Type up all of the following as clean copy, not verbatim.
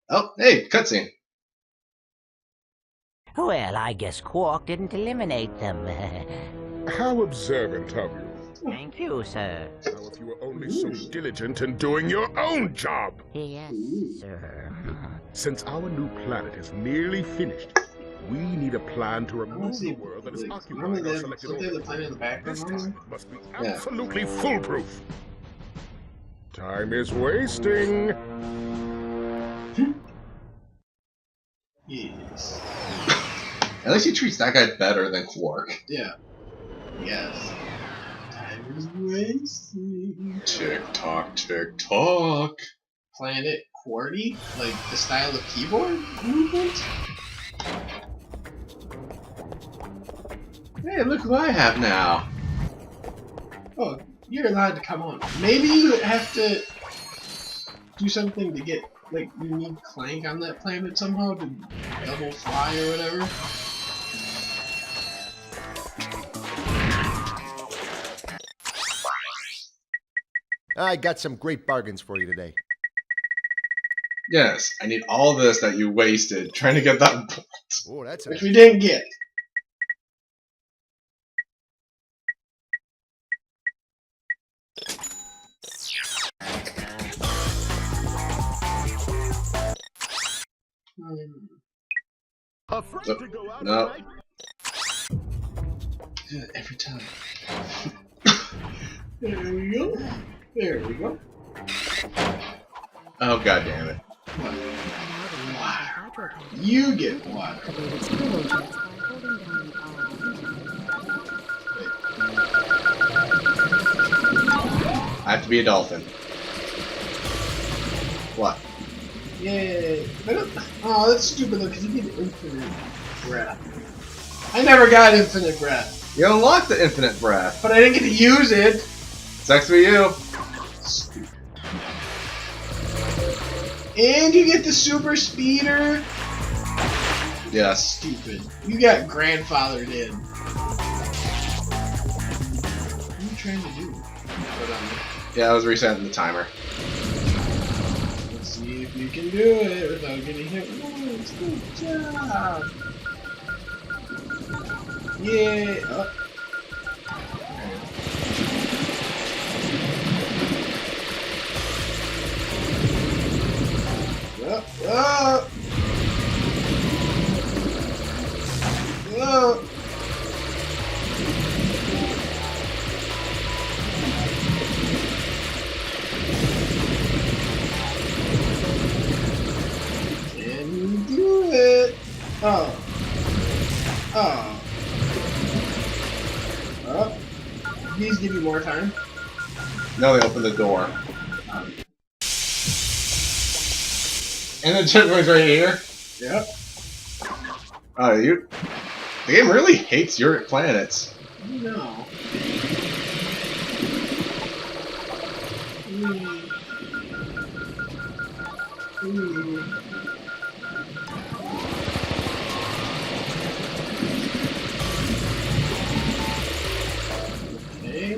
Oh, hey, cutscene. Well, I guess Quark didn't eliminate them. How observant of you. Thank you, sir. Now, if you were only so diligent in doing your own job. Yes, sir. Since our new planet is nearly finished, we need a plan to remove the world that is occupying our selected orbit. This time it must be absolutely foolproof. Time is wasting. Yes. At least he treats that guy better than Quark. Yeah. Yes. Time is wasting. Tick tock, tick tock. Planet QWERTY? Like the style of keyboard movement? Hey, look who I have now. Oh, you're allowed to come on. Maybe you have to do something to get, like, you need Clank on that planet somehow to double fly or whatever. I got some great bargains for you today. Yes, I need all this that you wasted trying to get that point. Oh, that's Which we didn't get. Afraid to go out No. at night? Every time. There we go. There we go. Oh, god damn it. Water. You get water. I have to be a dolphin. What? Yay. Oh, that's stupid though, because you get infinite breath. I never got infinite breath. You unlocked the infinite breath. But I didn't get to use it. Sucks for you. Stupid. And you get the super speeder. Yes. Stupid. You got grandfathered in. What are you trying to do? Yeah, I was resetting the timer. Let's see if you can do it without getting hit once. Good job. Yeah. Oh. Oh. Oh. Can you do it? Oh. Oh. Oh. These give you more time. No, they opened the door. And the checkpoint's right here. Yep. Oh, you. The game really hates your planets. No. Okay.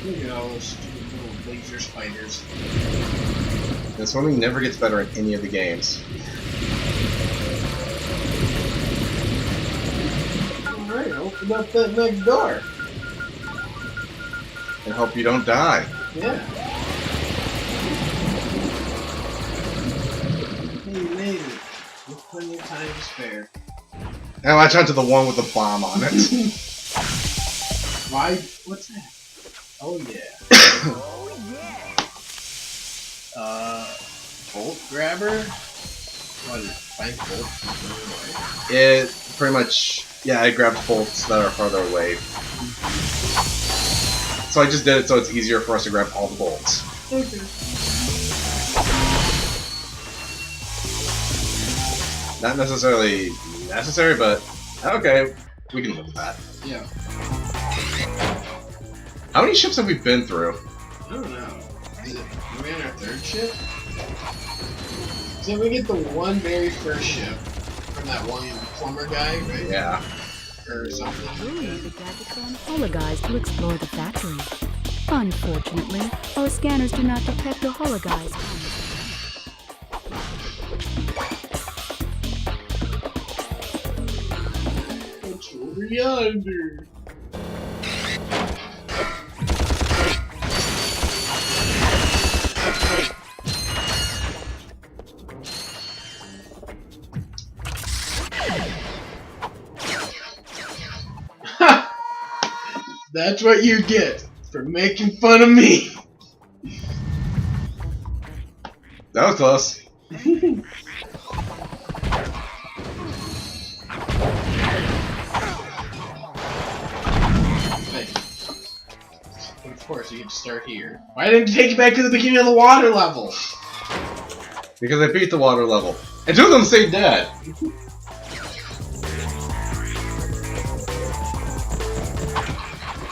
Look at all those stupid little laser spiders. And swimming never gets better in any of the games. Alright, open up that next door. And hope you don't die. Yeah. Hey, you made it. With plenty of time to spare. Now latch onto the one with the bomb on it. Why? What's that? Oh yeah. Oh, yeah. Bolt grabber? What is it? Find bolt? It pretty much, yeah, I grabbed bolts that are farther away. So I just did it so it's easier for us to grab all the bolts. Okay. Not necessarily necessary, but okay, we can live with that. Yeah. How many ships have we been through? I don't know. Is it, are we on our third ship? So we get the one very first ship from that one plumber guy, right? Yeah. or something. Earlier, the Gadgetron hologuise to explore the factory. Unfortunately, our scanners do not detect a hologuise. It's over yonder. That's what you get for making fun of me. That was close. Of course, you get to start here. Why didn't you take you back to the beginning of the water level? Because I beat the water level. And two of them stayed dead.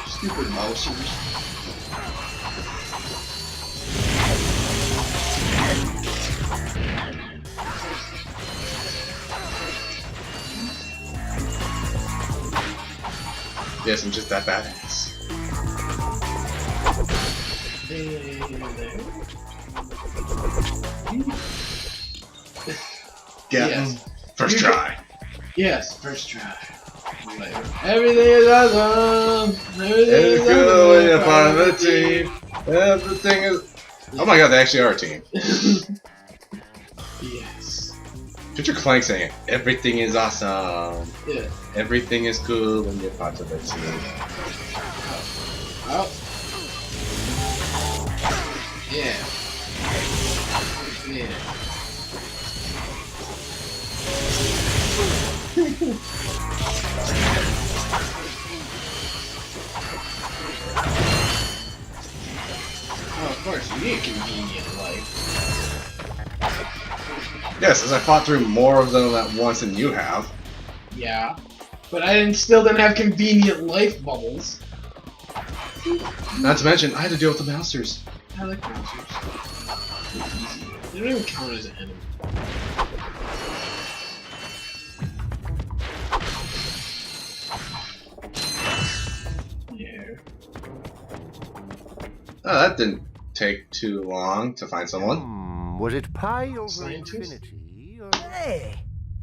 Stupid mousers. Yes, I'm just that badass. Get him. Yes. First try. Yes, first try. Whatever. Everything is awesome. Everything It's is good when you're part of awesome. the team. Everything is. Oh my god, they actually are a team. Yes. Picture Clank saying it. Everything is awesome. Yeah. Everything is good when you're part of the team. Oh. Yeah. Yeah. Oh, of course, you need convenient life. Yes, as I fought through more of them at once than you have. Yeah. But I still didn't have convenient life bubbles. Not to mention, I had to deal with the monsters. I like monsters. They're easy. They don't even count as an enemy. Yeah. Oh, that didn't take too long to find someone. Was it pi over Scientist? infinity? Or... Hey,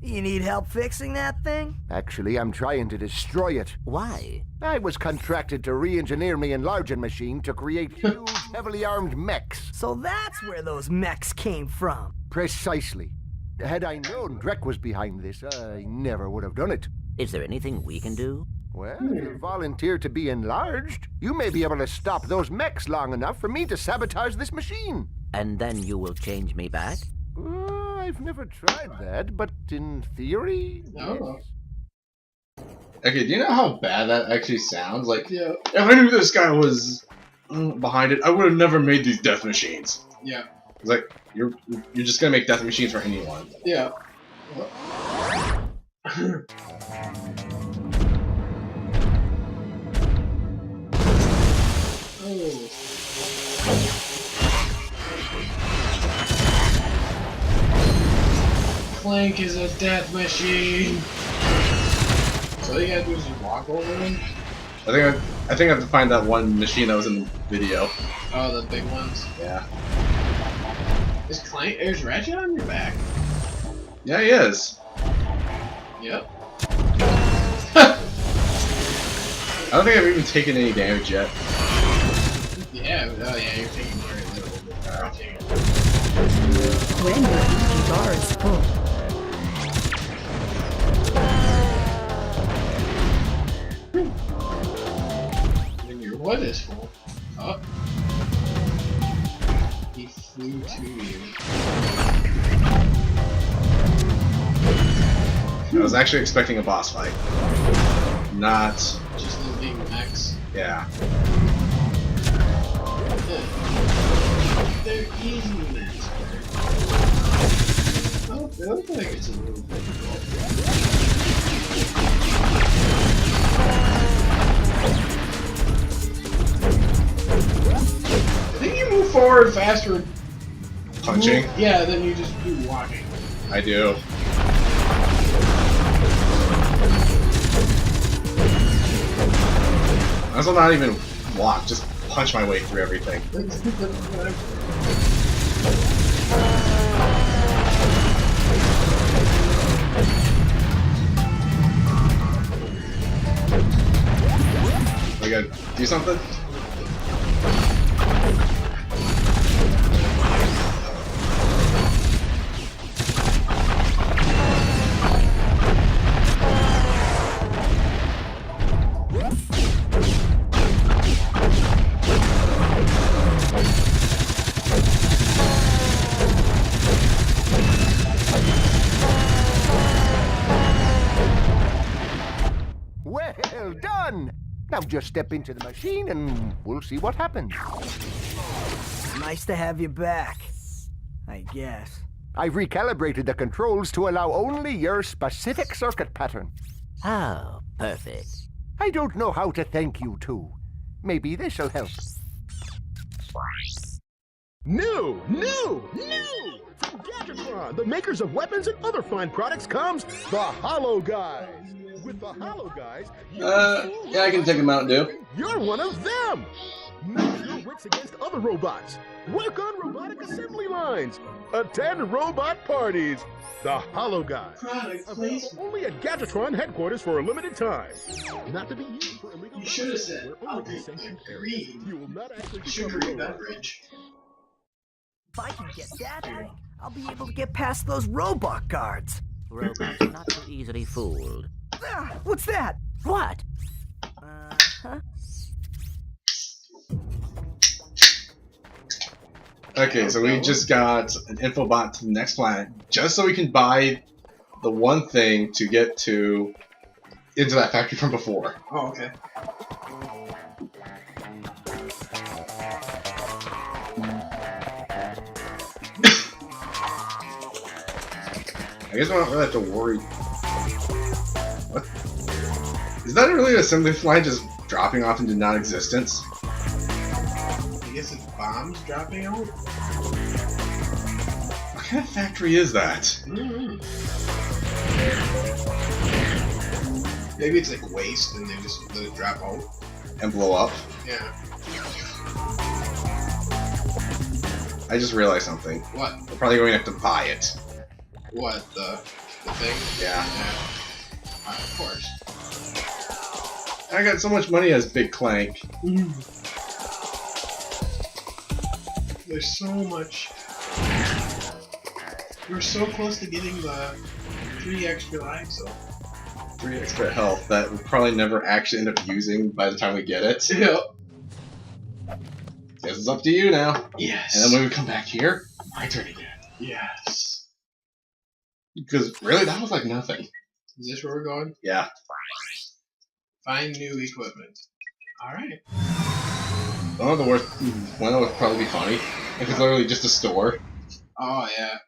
you need help fixing that thing? Actually, I'm trying to destroy it. Why? I was contracted to re-engineer my enlarging machine to create huge, heavily armed mechs. So that's where those mechs came from. Precisely. Had I known Drek was behind this, I never would have done it. Is there anything we can do? Well, if you volunteer to be enlarged, you may be able to stop those mechs long enough for me to sabotage this machine. And then you will change me back? I've never tried that, but in theory, Oh. yes. Okay, do you know how bad that actually sounds? Like, Yeah. if I knew this guy was behind it, I would have never made these death machines. Yeah. It's like, you're just gonna make death machines for anyone. Yeah. Oh. Clank is a death machine. So all you gotta do is just walk over him. I think I have to find that one machine that was in the video. Oh, the big ones. Yeah. Is Clank? There's Ratchet on your back. Yeah, he is. Yep. I don't think I've even taken any damage yet. Yeah. Oh yeah, you're taking very little. I'll take it. When your energy bar is full, When your what is full? Oh. He flew to you. I was actually expecting a boss fight. Not. Just those big mechs. Yeah. They're easy mechs. Oh, they look like it's a little difficult. I think you move forward faster. Punching? Yeah, than you just do walking. I do. Might as well not even walk, just punch my way through everything. We gotta do something? Well done! Now just step into the machine and we'll see what happens. Nice to have you back, I guess. I've recalibrated the controls to allow only your specific circuit pattern. Oh, perfect. I don't know how to thank you two. Maybe this'll help. New! From Gadgetron, the makers of weapons and other fine products, comes the Hollow Guys. With the Hollow Guys, Yeah, I can take a Mountain Dew. you're one of them. Use your wits against other robots. Work on robotic assembly lines. Attend robot parties. The Hollow Guys. Product Available placement. only at Gadgetron headquarters for a limited time. Not to be used for illegal You should have purposes said, where I'll only take sanctioned the areas. green You will not actually become a sugary robot. beverage. If I can get that thing, I'll be able to get past those robot guards. Robots are not so easily fooled. Ah, what's that? What? Huh? Okay, so we just got an infobot to the next planet, just so we can buy the one thing to get to into that factory from before. Oh, okay. I guess we don't really have to worry. What? Is that really an assembly line just dropping off into non-existence? I guess it's bombs dropping out? What kind of factory is that? Mm-hmm. Maybe it's like waste and they just let it drop out. And blow up? Yeah. I just realized something. What? We're probably going to have to buy it. What? The thing? Yeah. Of course. I got so much money as Big Clank. There's so much. We're so close to getting the 3 extra lives, though. 3 extra health that we'll probably never actually end up using by the time we get it. Yep. Guess it's up to you now. Yes. And then when we come back here, my turn again. Yes. Because really, that was like nothing. Is this where we're going? Yeah. Find new equipment. Alright. One of the worst. One that would probably be funny. If it's literally just a store. Oh, yeah.